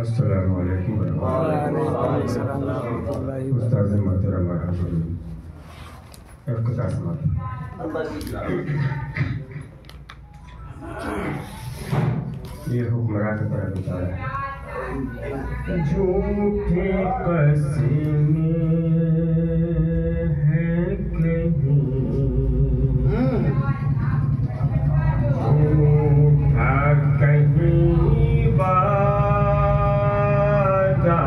अस्सलामु अलैकुम उस्ताद मोहतरम ये हुक्मरान पर बताया झूठे पसीने हैं कहीं झूठा कहीं वादा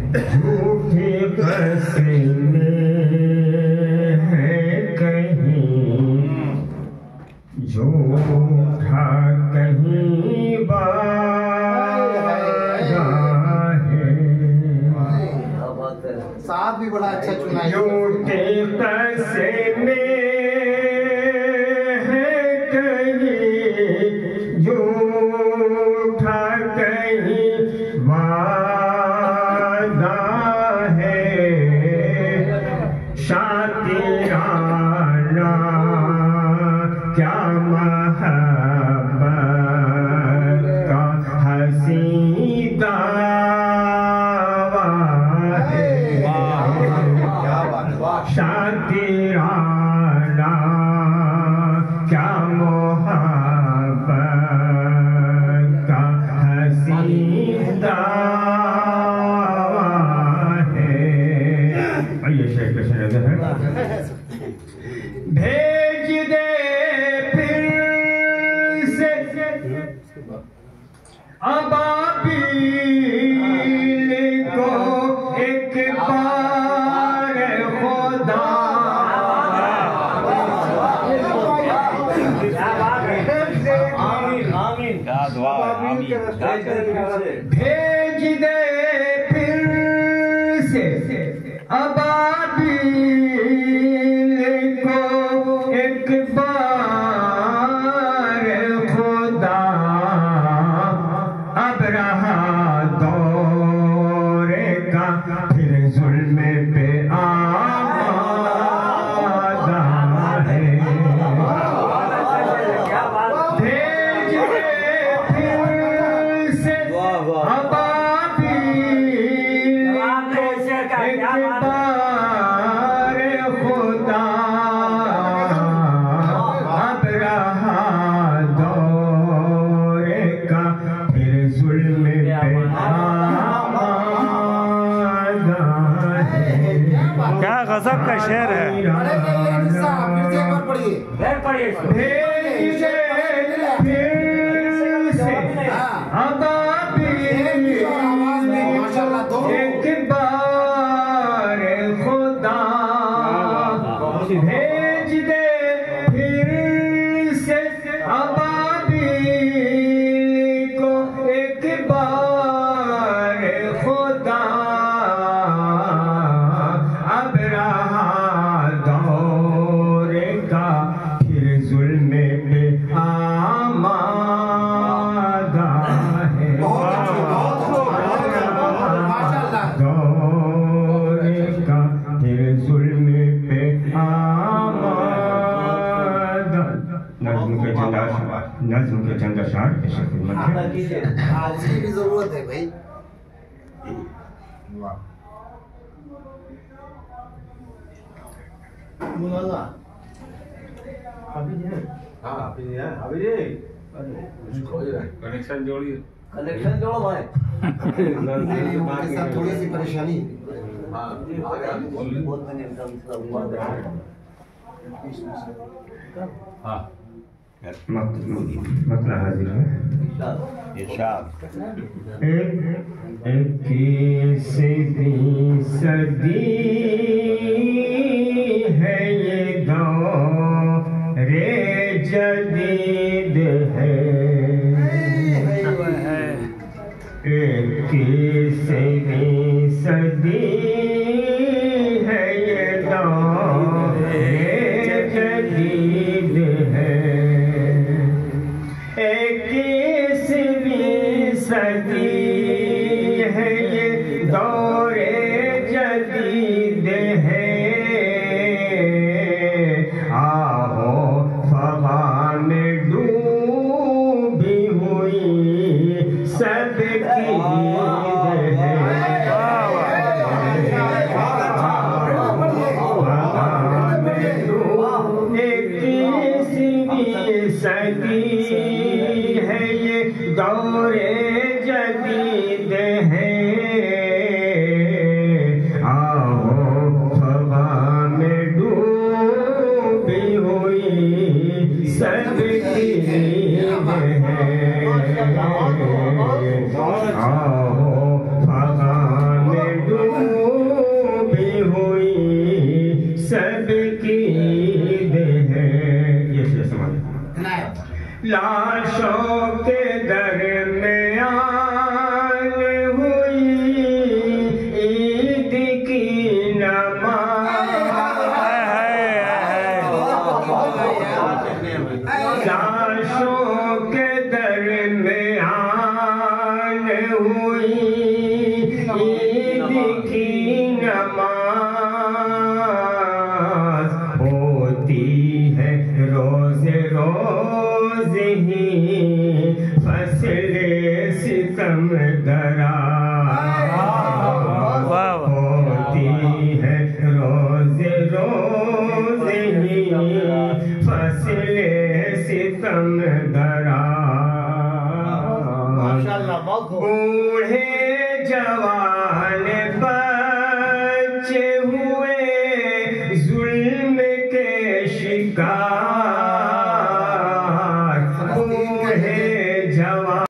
है झूठे पसीने झूठा कहीं वादा है साथ भी बड़ा अच्छा चुना है। झूठे पसीने हैं कहीं झूठा कहीं वादा है शातिराना क्या महब्बत का हसी दावा है शातिराना क्या मोहब्बत का हसी दावा है। ये शेर का शेर है भेज दे अबाबील को एक बार खुदा भेज दे फिर से अबाबील को एक बार खुदा अब रहा दौरे का फिर जुल्म पे आमादा है भेज दे फिर से अबाबील को एक बार खुदा अब रहा दौरे का फिर जुल्म पे आमादा है। क्या गजब का शेर है। भेज फिर से अबाबील एक बार खुदा भेज दे फिर से अबाबील को एक बार खुदा अब रहा दौरे का फिर जुल्म पे आमादा है दौरे का फिर जुल्म पे आमादा। नज़्म के चंद अशार पेश खिदमत है। हाजिरी की जरूरत है भाई। कनेक्शन जोड़िए कनेक्शन जोड़ो भाई। उनके साथ थोड़ी सी परेशानी मतलब हाजिर है इक्कीसवीं सदी है ये दौरे जदीद है इक्कीसवीं सदी है ये दौरे जदीद है इक्कीसवीं सदी है ये दौरे जदीद है आओ फवा दौरे जदीद है, आओ हवा में डूबी हुई सबकी ईद है, आओ हवा में डूबी हुई सबकी ईद है। ये समाज लाशों के दरमियान हुई ईद की नमाज, लाशों के दरमियान हुई ईद की नमाज, होती है रोज रोज ही फसले सितम दराज, होती है रोज रोज ही फसले सितम दराज, बूढ़े जवान